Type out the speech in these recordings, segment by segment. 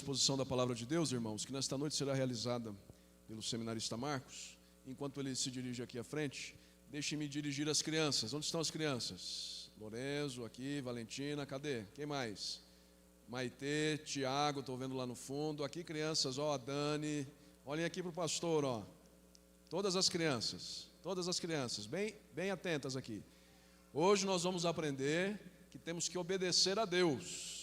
exposição da Palavra de Deus, irmãos, que nesta noite será realizada pelo seminarista Marcos. Enquanto ele se dirige aqui à frente, deixe-me dirigir as crianças. Onde estão as crianças? Lorenzo, aqui, Valentina, cadê? Quem mais? Maitê, Tiago, estou vendo lá no fundo. Aqui, crianças, ó, a Dani. Olhem aqui para o pastor, ó. Todas as crianças, bem atentas aqui. Hoje nós vamos aprender que temos que obedecer a Deus,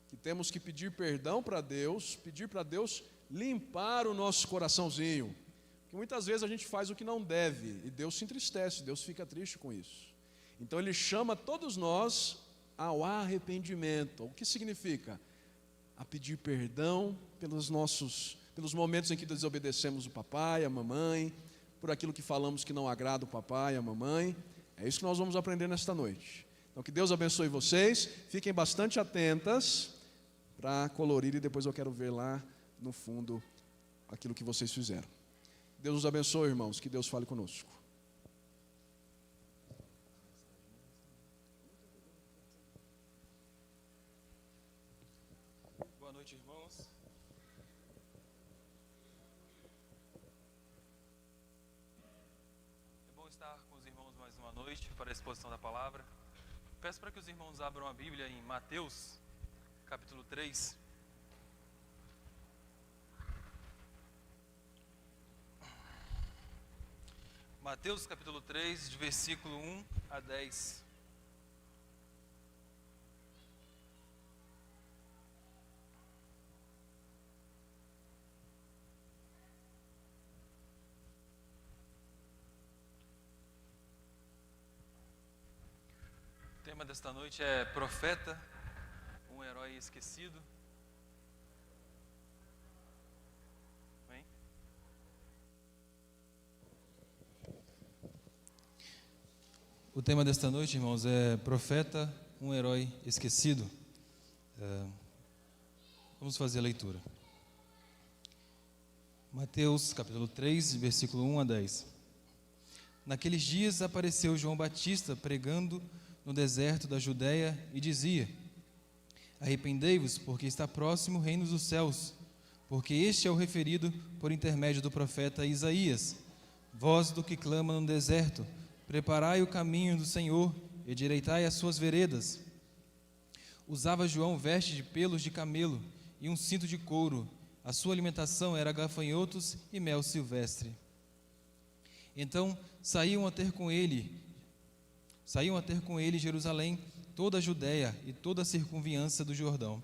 que temos que pedir perdão para Deus, pedir para Deus limpar o nosso coraçãozinho, porque muitas vezes a gente faz o que não deve, e Deus se entristece, Deus fica triste com isso. Então Ele chama todos nós ao arrependimento. O que significa? A pedir perdão pelos momentos em que desobedecemos o papai, a mamãe, por aquilo que falamos que não agrada o papai, a mamãe. É isso que nós vamos aprender nesta noite. Então que Deus abençoe vocês, fiquem bastante atentas para colorir, e depois eu quero ver lá no fundo aquilo que vocês fizeram. Deus nos abençoe, irmãos, que Deus fale conosco. Boa noite, irmãos. É bom estar com os irmãos mais uma noite para a exposição da palavra. Peço para que os irmãos abram a Bíblia em Mateus, capítulo 3. Mateus, capítulo 3, de versículo 1 a 10. O tema desta noite é Profeta, um herói esquecido. Amém? O tema desta noite, irmãos, é Profeta, um herói esquecido. Vamos fazer a leitura. Mateus, capítulo 3, versículo 1 a 10. Naqueles dias apareceu João Batista pregando no deserto da Judéia e dizia: arrependei-vos, porque está próximo o reino dos céus, porque este é o referido por intermédio do profeta Isaías. Voz do que clama no deserto: preparai o caminho do Senhor, e endireitai as suas veredas. Usava João veste de pelos de camelo e um cinto de couro. A sua alimentação era gafanhotos e mel silvestre. Então saíam a ter com ele Jerusalém, toda a Judéia e toda a circunviança do Jordão.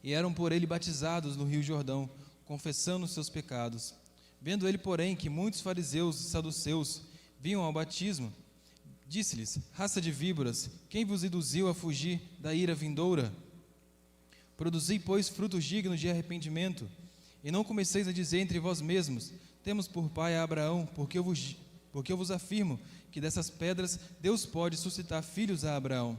E eram por ele batizados no rio Jordão, confessando os seus pecados. Vendo ele, porém, que muitos fariseus e saduceus vinham ao batismo, disse-lhes: raça de víboras, quem vos induziu a fugir da ira vindoura? Produzi, pois, frutos dignos de arrependimento, e não comeceis a dizer entre vós mesmos: temos por pai a Abraão, porque eu vos afirmo que dessas pedras Deus pode suscitar filhos a Abraão.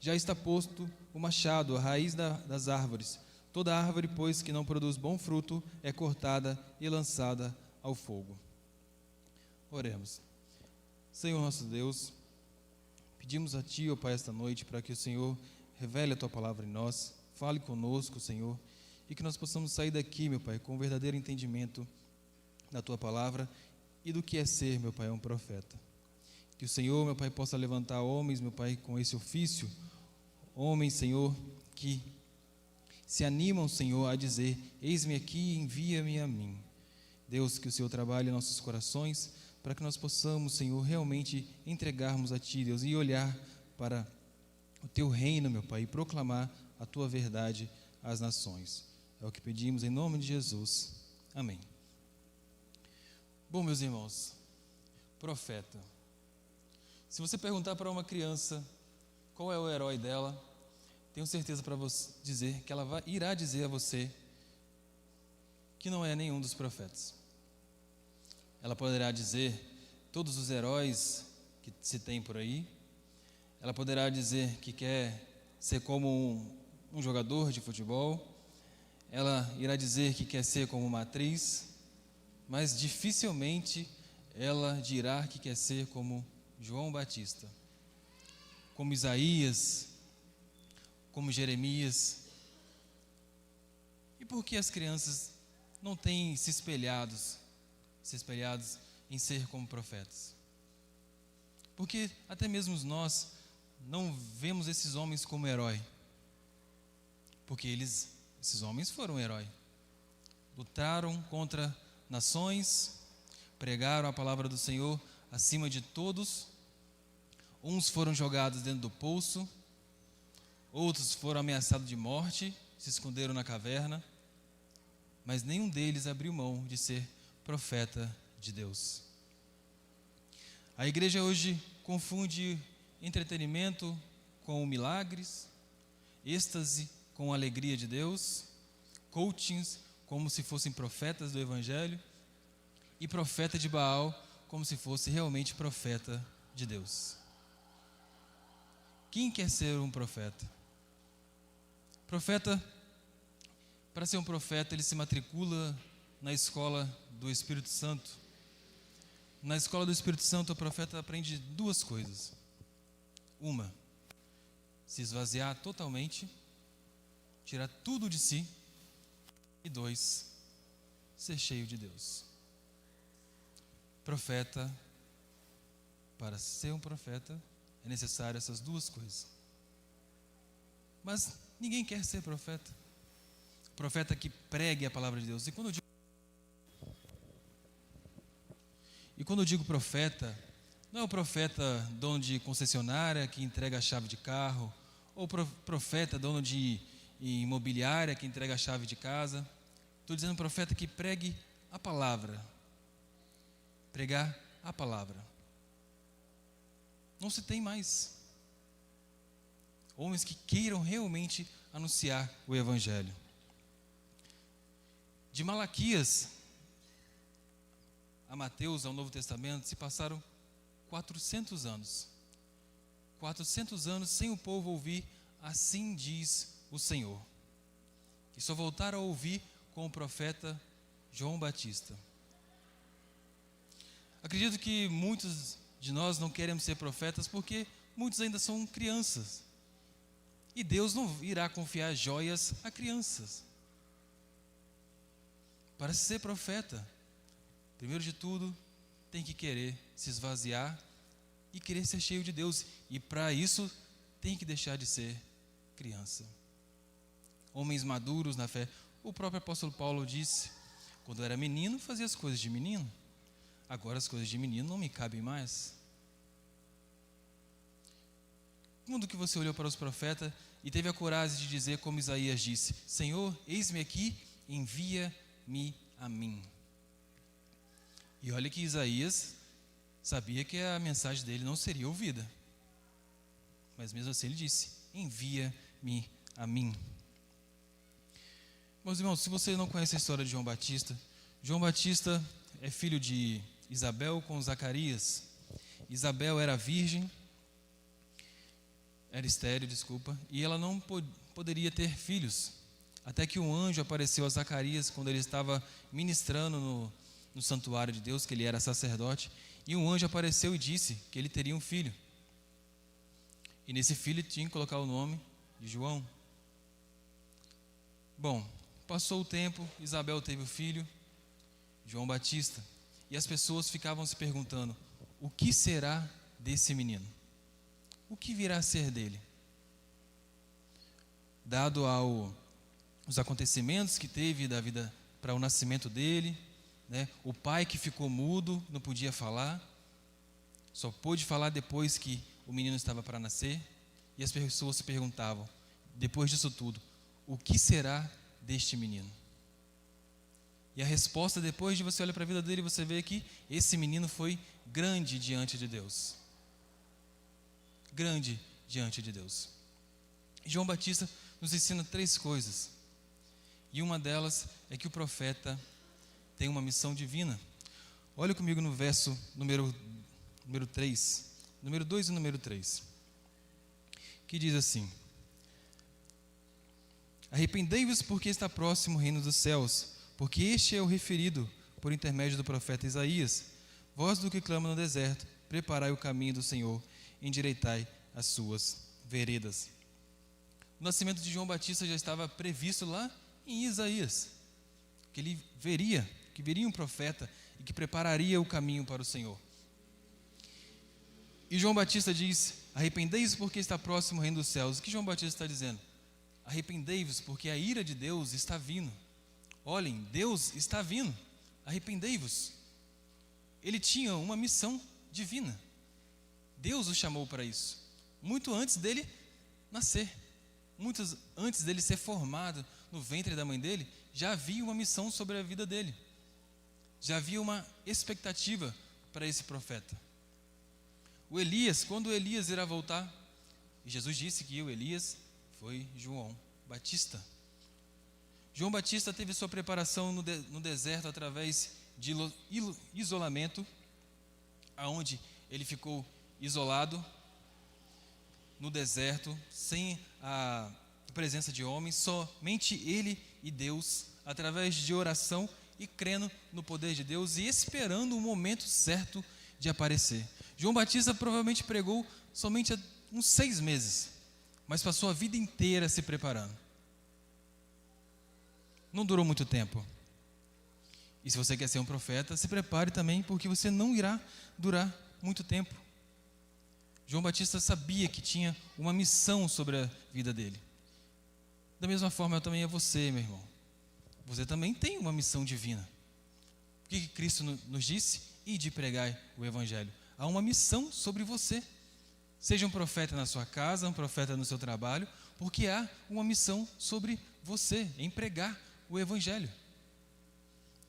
Já está posto o machado, a raiz das árvores. Toda árvore, pois, que não produz bom fruto, é cortada e lançada ao fogo. Oremos. Senhor nosso Deus, pedimos a Ti, ó Pai, esta noite, para que o Senhor revele a Tua palavra em nós, fale conosco, Senhor, e que nós possamos sair daqui, meu Pai, com um verdadeiro entendimento da Tua palavra e do que é ser, meu Pai, um profeta. Que o Senhor, meu Pai, possa levantar homens, meu Pai, com esse ofício, homens, Senhor, que se animam, Senhor, a dizer: eis-me aqui, envia-me a mim. Deus, que o Senhor trabalhe em nossos corações, para que nós possamos, Senhor, realmente entregarmos a Ti, Deus, e olhar para o Teu reino, meu Pai, e proclamar a Tua verdade às nações. É o que pedimos em nome de Jesus. Amém. Bom, meus irmãos, profeta. Se você perguntar para uma criança qual é o herói dela, tenho certeza para você dizer que ela irá dizer a você que não é nenhum dos profetas. Ela poderá dizer todos os heróis que se tem por aí. Ela poderá dizer que quer ser como um jogador de futebol. Ela irá dizer que quer ser como uma atriz, mas dificilmente ela dirá que quer ser como João Batista, como Isaías, como Jeremias, por que as crianças não têm se espelhados em ser como profetas? Porque até mesmo nós não vemos esses homens como herói. Porque esses homens foram herói. Lutaram contra nações, pregaram a palavra do Senhor acima de todos. Uns foram jogados dentro do poço, outros foram ameaçados de morte, se esconderam na caverna, mas nenhum deles abriu mão de ser profeta de Deus. A igreja hoje confunde entretenimento com milagres, êxtase com alegria de Deus, coachings como se fossem profetas do Evangelho e profeta de Baal como se fosse realmente profeta de Deus. Quem quer ser um profeta? Profeta, para ser um profeta, ele se matricula na escola do Espírito Santo. Na escola do Espírito Santo, o profeta aprende duas coisas. Uma, se esvaziar totalmente, tirar tudo de si. E dois, ser cheio de Deus. Profeta, para ser um profeta, é necessário essas duas coisas. Mas ninguém quer ser profeta. Profeta que pregue a palavra de Deus. E quando eu digo profeta, não é o profeta dono de concessionária que entrega a chave de carro, ou profeta dono de imobiliária que entrega a chave de casa. Estou dizendo profeta que pregue a palavra. Pregar a palavra. Não se tem mais homens que queiram realmente anunciar o Evangelho. De Malaquias a Mateus, ao Novo Testamento, se passaram 400 anos. 400 anos sem o povo ouvir, assim diz o Senhor. E só voltaram a ouvir com o profeta João Batista. Acredito que muitos de nós não queremos ser profetas porque muitos ainda são crianças. E Deus não irá confiar joias a crianças. Para ser profeta, primeiro de tudo, tem que querer se esvaziar e querer ser cheio de Deus. E para isso, tem que deixar de ser criança. Homens maduros na fé. O próprio apóstolo Paulo disse, quando eu era menino, fazia as coisas de menino. Agora as coisas de menino não me cabem mais. Quando que você olhou para os profetas e teve a coragem de dizer como Isaías disse, Senhor, eis-me aqui, envia-me a mim. E olha que Isaías sabia que a mensagem dele não seria ouvida. Mas mesmo assim ele disse, envia-me a mim. Meus irmãos, se você não conhece a história de João Batista é filho de Isabel com Zacarias. Isabel era virgem, era estéril, e ela não poderia ter filhos. Até que um anjo apareceu a Zacarias quando ele estava ministrando no santuário de Deus, que ele era sacerdote, e um anjo apareceu e disse que ele teria um filho. E nesse filho tinha que colocar o nome de João. Bom, passou o tempo, Isabel teve o filho, João Batista, e as pessoas ficavam se perguntando, o que será desse menino? O que virá a ser dele? Dado os acontecimentos que teve da vida para o nascimento dele, né? O pai que ficou mudo, não podia falar, só pôde falar depois que o menino estava para nascer, e as pessoas se perguntavam, depois disso tudo, o que será deste menino? E a resposta, depois de você olhar para a vida dele, você vê que esse menino foi grande diante de Deus. Grande diante de Deus. E João Batista nos ensina 3 coisas. E uma delas é que o profeta tem uma missão divina. Olha comigo no verso número 3, número 2 e número 3, que diz assim: arrependei-vos porque está próximo o reino dos céus, porque este é o referido por intermédio do profeta Isaías. Voz do que clama no deserto, preparai o caminho do Senhor, endireitai as suas veredas. O nascimento de João Batista já estava previsto lá em Isaías, que ele veria, que viria um profeta e que prepararia o caminho para o Senhor. E João Batista diz: arrependei-vos porque está próximo o reino dos céus. O que João Batista está dizendo? Arrependei-vos porque a ira de Deus está vindo. Olhem, Deus está vindo, arrependei-vos. Ele tinha uma missão divina. Deus o chamou para isso, muito antes dele nascer, muito antes dele ser formado no ventre da mãe dele, já havia uma missão sobre a vida dele, já havia uma expectativa para esse profeta. O Elias, quando o Elias irá voltar, e Jesus disse que o Elias foi João Batista. João Batista teve sua preparação no deserto através de isolamento, aonde ele ficou isolado no deserto, sem a presença de homens, somente ele e Deus, através de oração e crendo no poder de Deus e esperando o momento certo de aparecer. João Batista provavelmente pregou somente há uns 6 meses, mas passou a vida inteira se preparando. Não durou muito tempo. E se você quer ser um profeta, se prepare também, porque você não irá durar muito tempo. João Batista sabia que tinha uma missão sobre a vida dele. Da mesma forma, também é você, meu irmão. Você também tem uma missão divina. O que Cristo nos disse? Ide pregai o Evangelho. Há uma missão sobre você. Seja um profeta na sua casa, um profeta no seu trabalho, porque há uma missão sobre você, em pregar o Evangelho.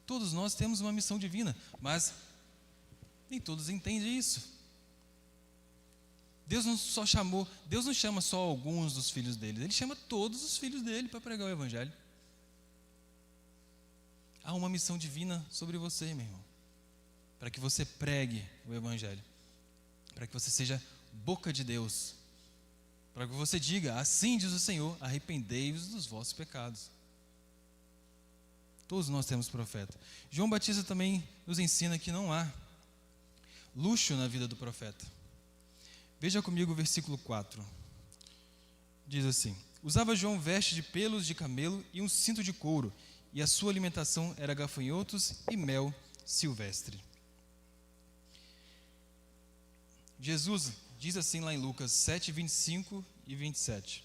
Todos nós temos uma missão divina, mas nem todos entendem isso. Deus não chama só alguns dos filhos dele, Ele chama todos os filhos dele para pregar o Evangelho. Há uma missão divina sobre você, meu irmão, para que você pregue o Evangelho, para que você seja boca de Deus, para que você diga: assim diz o Senhor, arrependei-vos dos vossos pecados. Todos nós temos profeta. João Batista também nos ensina que não há luxo na vida do profeta. Veja comigo o versículo 4. Diz assim: usava João veste de pelos de camelo e um cinto de couro, e a sua alimentação era gafanhotos e mel silvestre. Jesus diz assim lá em Lucas 7, 25 e 27.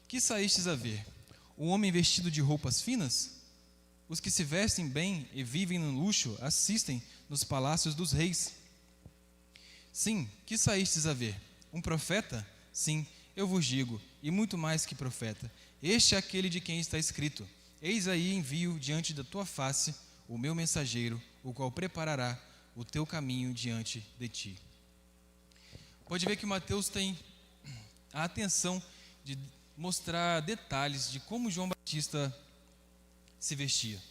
Que saístes a ver? Um homem vestido de roupas finas? Os que se vestem bem e vivem no luxo assistem nos palácios dos reis. Sim, que saístes a ver? Um profeta? Sim, eu vos digo, e muito mais que profeta. Este é aquele de quem está escrito: eis aí envio diante da tua face o meu mensageiro, o qual preparará o teu caminho diante de ti. Pode ver que Mateus tem a atenção de mostrar detalhes de como João Batista se vestia.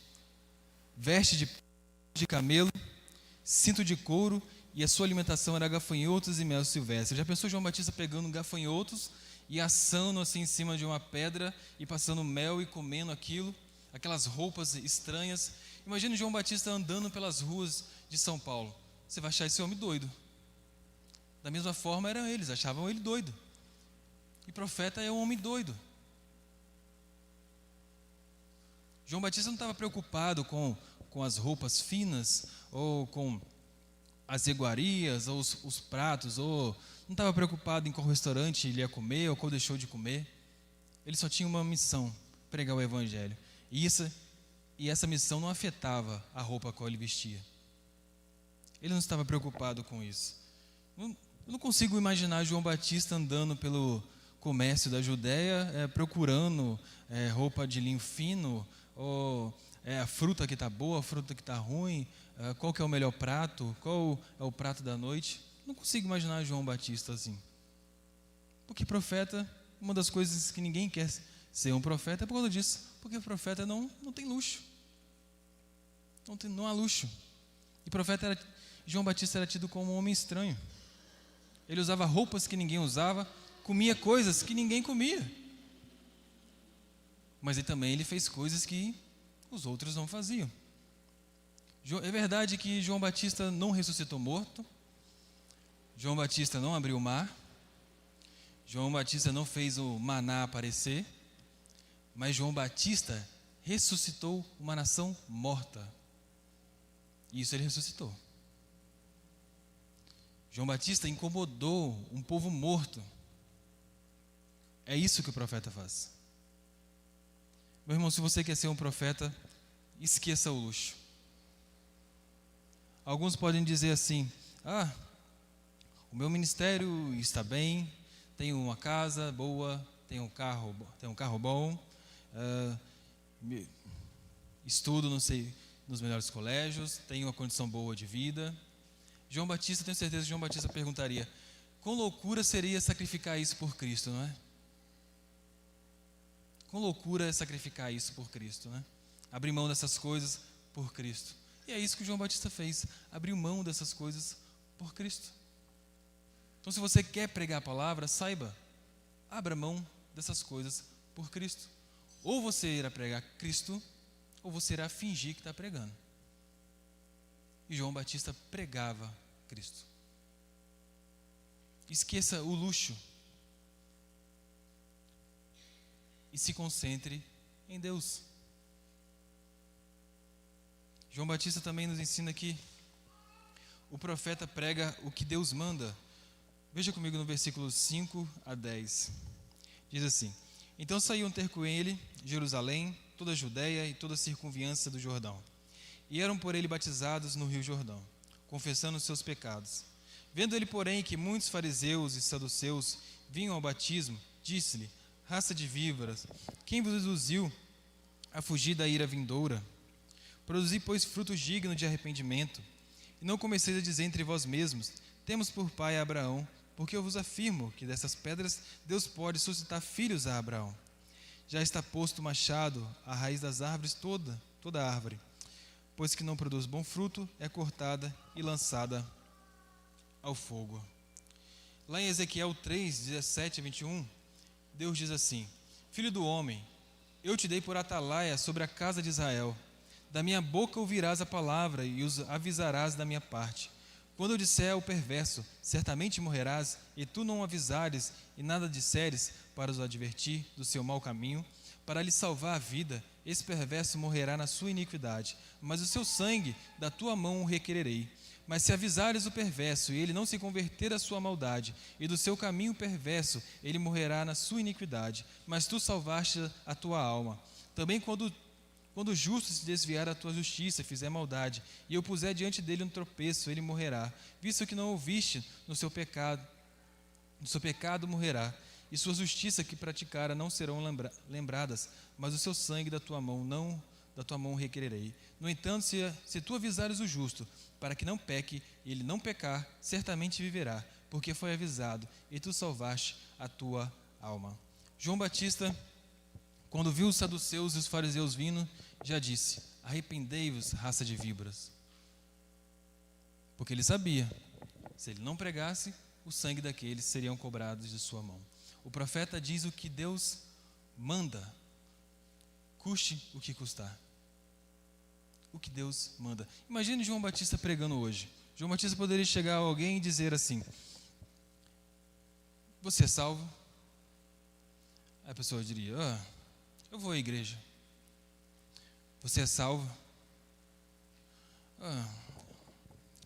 Veste de camelo, cinto de couro, e a sua alimentação era gafanhotos e mel silvestre. Já pensou João Batista pegando gafanhotos e assando assim em cima de uma pedra e passando mel e comendo aquilo, aquelas roupas estranhas? Imagina João Batista andando pelas ruas de São Paulo. Você vai achar esse homem doido. Da mesma forma eram eles, achavam ele doido. E profeta é um homem doido. João Batista não estava preocupado com as roupas finas, ou com as iguarias, ou os pratos, ou não estava preocupado em qual restaurante ele ia comer, ou qual deixou de comer. Ele só tinha uma missão: pregar o Evangelho. E essa missão não afetava a roupa com a qual ele vestia. Ele não estava preocupado com isso. Eu não consigo imaginar João Batista andando pelo comércio da Judéia, procurando roupa de linho fino, ou a fruta que está boa, a fruta que está ruim, qual que é o melhor prato, qual é o prato da noite. Não consigo imaginar João Batista assim. Porque profeta, uma das coisas que ninguém quer ser um profeta é por causa disso. Porque profeta não tem luxo. Não há luxo. E João Batista era tido como um homem estranho. Ele usava roupas que ninguém usava, comia coisas que ninguém comia. Mas ele fez coisas que os outros não faziam. É verdade que João Batista não ressuscitou morto, João Batista não abriu o mar, João Batista não fez o maná aparecer, mas João Batista ressuscitou uma nação morta. E isso ele ressuscitou. João Batista incomodou um povo morto. É isso que o profeta faz. Meu irmão, se você quer ser um profeta, esqueça o luxo. Alguns podem dizer assim: o meu ministério está bem, tenho uma casa boa, tenho um carro bom, estudo, não sei, nos melhores colégios, tenho uma condição boa de vida. João Batista, tenho certeza que João Batista perguntaria: quão loucura seria sacrificar isso por Cristo, não é? Quão loucura é sacrificar isso por Cristo, né? Abrir mão dessas coisas por Cristo. E é isso que João Batista fez, abriu mão dessas coisas por Cristo. Então, se você quer pregar a palavra, saiba, abra mão dessas coisas por Cristo. Ou você irá pregar Cristo, ou você irá fingir que está pregando. E João Batista pregava Cristo. Esqueça o luxo e se concentre em Deus. João Batista também nos ensina que o profeta prega o que Deus manda. Veja comigo no versículo 5 a 10. Diz assim: então saíam ter com ele Jerusalém, toda a Judéia e toda a circunviança do Jordão. E eram por ele batizados no rio Jordão, confessando os seus pecados. Vendo ele, porém, que muitos fariseus e saduceus vinham ao batismo, disse-lhe: raça de víboras, quem vos induziu a fugir da ira vindoura? Produzi, pois, frutos dignos de arrependimento, e não comeceis a dizer entre vós mesmos: temos por pai a Abraão, porque eu vos afirmo que dessas pedras Deus pode suscitar filhos a Abraão. Já está posto o machado à raiz das árvores, toda árvore, pois que não produz bom fruto, é cortada e lançada ao fogo. Lá em Ezequiel 3, 17 a 21, Deus diz assim: filho do homem, eu te dei por atalaia sobre a casa de Israel. Da minha boca ouvirás a palavra e os avisarás da minha parte. Quando eu disser ao perverso: certamente morrerás, e tu não avisares e nada disseres para os advertir do seu mau caminho, para lhe salvar a vida, esse perverso morrerá na sua iniquidade, mas o seu sangue da tua mão o requererei. Mas se avisares o perverso e ele não se converter à sua maldade, e do seu caminho perverso, ele morrerá na sua iniquidade, mas tu salvaste a tua alma. Também quando o justo se desviar da tua justiça e fizer maldade, e eu puser diante dele um tropeço, ele morrerá, visto que não ouviste no seu pecado morrerá, e sua justiça que praticara não serão lembradas, mas o seu sangue da tua mão requererei. No entanto, se tu avisares o justo, para que não peque, e ele não pecar, certamente viverá, porque foi avisado, e tu salvaste a tua alma. João Batista, quando viu os saduceus e os fariseus vindo, já disse: arrependei-vos, raça de víboras. Porque ele sabia, se ele não pregasse, o sangue daqueles seriam cobrados de sua mão. O profeta diz o que Deus manda, custe o que custar. O que Deus manda. Imagine João Batista pregando hoje. João Batista poderia chegar a alguém e dizer assim: você é salvo? Aí a pessoa diria: eu vou à igreja. Você é salvo?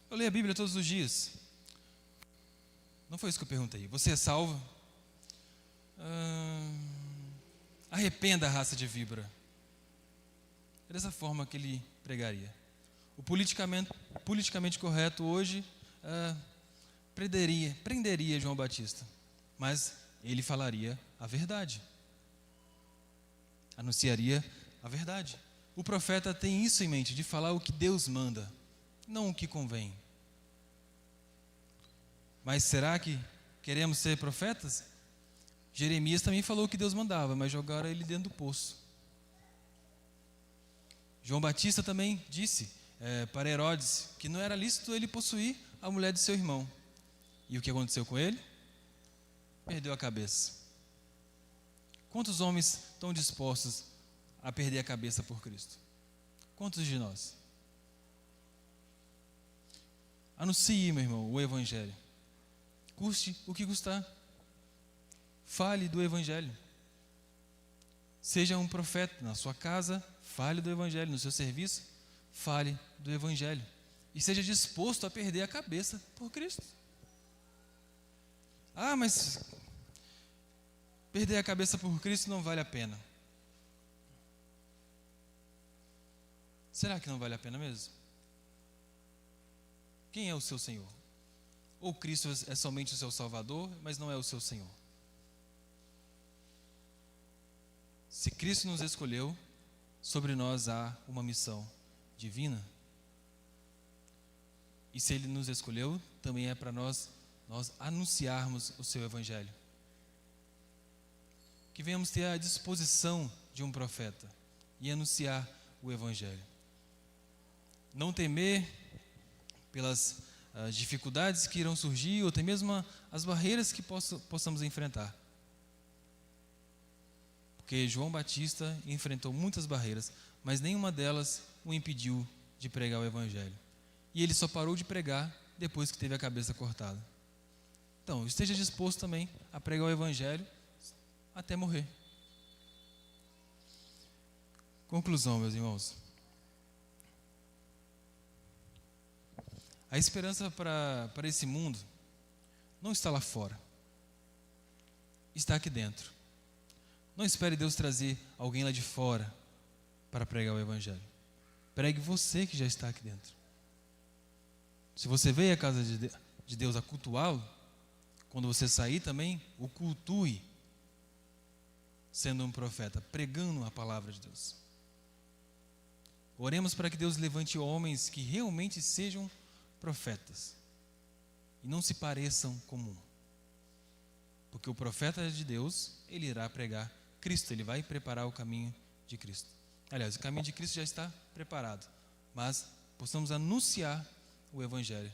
Eu leio a Bíblia todos os dias. Não foi isso que eu perguntei. Você é salvo? Arrependa a raça de víbora. É dessa forma que ele pregaria. O politicamente correto hoje prenderia João Batista, mas ele falaria a verdade, anunciaria a verdade. O profeta tem isso em mente, de falar o que Deus manda, não o que convém. Mas será que queremos ser profetas? Jeremias também falou o que Deus mandava, mas jogaram ele dentro do poço. João Batista também disse para Herodes que não era lícito ele possuir a mulher de seu irmão. E o que aconteceu com ele? Perdeu a cabeça. Quantos homens estão dispostos a perder a cabeça por Cristo? Quantos de nós? Anuncie, meu irmão, o Evangelho. Custe o que custar. Fale do Evangelho. Seja um profeta na sua casa, fale do Evangelho. No seu serviço, fale do Evangelho. E seja disposto a perder a cabeça por Cristo. Ah, mas perder a cabeça por Cristo não vale a pena. Será que não vale a pena mesmo? Quem é o seu Senhor? Ou Cristo é somente o seu Salvador, mas não é o seu Senhor? Se Cristo nos escolheu, sobre nós há uma missão divina. E se Ele nos escolheu, também é para nós anunciarmos o seu Evangelho. Que venhamos ter a disposição de um profeta e anunciar o Evangelho. Não temer pelas dificuldades que irão surgir, ou até mesmo as barreiras que possamos enfrentar. Porque João Batista enfrentou muitas barreiras, mas nenhuma delas o impediu de pregar o Evangelho. E ele só parou de pregar depois que teve a cabeça cortada. Então, esteja disposto também a pregar o Evangelho até morrer. Conclusão, meus irmãos. A esperança para esse mundo não está lá fora. Está aqui dentro. Não espere Deus trazer alguém lá de fora para pregar o Evangelho. Pregue você que já está aqui dentro. Se você veio à casa de Deus a cultuá-lo, quando você sair também, o cultue, sendo um profeta, pregando a palavra de Deus. Oremos para que Deus levante homens que realmente sejam profetas e não se pareçam com um. Porque o profeta de Deus, ele irá pregar Cristo, ele vai preparar o caminho de Cristo. Aliás, o caminho de Cristo já está preparado, mas possamos anunciar o Evangelho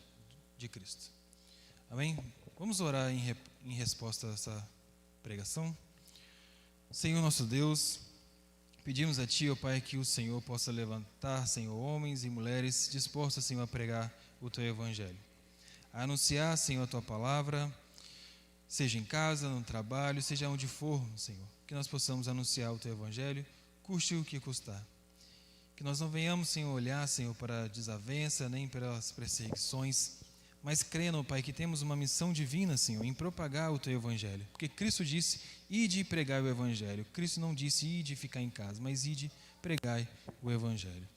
de Cristo. Amém? Vamos orar em resposta a essa pregação. Senhor nosso Deus, pedimos a Ti, ó Pai, que o Senhor possa levantar, Senhor, homens e mulheres dispostos, Senhor, a pregar o Teu Evangelho. A anunciar, Senhor, a Tua palavra, seja em casa, no trabalho, seja onde for, Senhor, que nós possamos anunciar o Teu Evangelho, custe o que custar. Que nós não venhamos, Senhor, olhar, Senhor, para a desavença, nem pelas perseguições, mas crendo, Pai, que temos uma missão divina, Senhor, em propagar o Teu Evangelho. Porque Cristo disse, ide pregar o Evangelho. Cristo não disse, ide ficar em casa, mas ide pregar o Evangelho.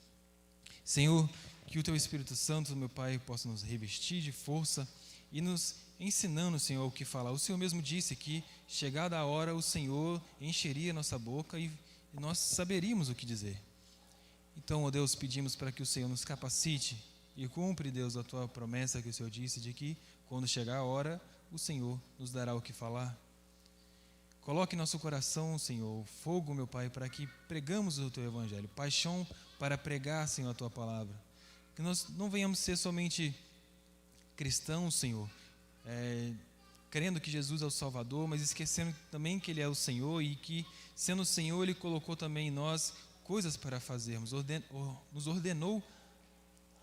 Senhor, que o Teu Espírito Santo, meu Pai, possa nos revestir de força e nos ensinando, Senhor, o que falar. O Senhor mesmo disse que, chegada a hora, o Senhor encheria nossa boca e nós saberíamos o que dizer. Então, ó Deus, pedimos para que o Senhor nos capacite e cumpre, Deus, a Tua promessa que o Senhor disse de que, quando chegar a hora, o Senhor nos dará o que falar. Coloque em nosso coração, Senhor, fogo, meu Pai, para que pregamos o Teu Evangelho, paixão para pregar, Senhor, a Tua palavra. Que nós não venhamos ser somente cristãos, Senhor, crendo que Jesus é o Salvador, mas esquecendo também que Ele é o Senhor e que, sendo o Senhor, Ele colocou também em nós coisas para fazermos, nos ordenou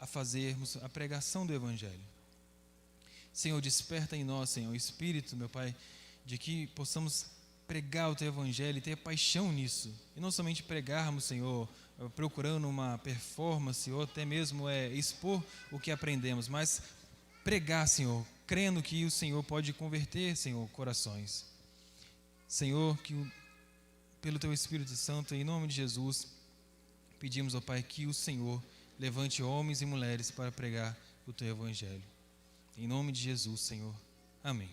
a fazermos a pregação do Evangelho. Senhor, desperta em nós, Senhor, o Espírito, meu Pai, de que possamos pregar o Teu Evangelho e ter paixão nisso. E não somente pregarmos, Senhor, procurando uma performance ou até mesmo expor o que aprendemos, mas pregar, Senhor, crendo que o Senhor pode converter, Senhor, corações. Senhor, que pelo Teu Espírito Santo, em nome de Jesus, pedimos, ó Pai, que o Senhor levante homens e mulheres para pregar o Teu Evangelho. Em nome de Jesus, Senhor. Amém.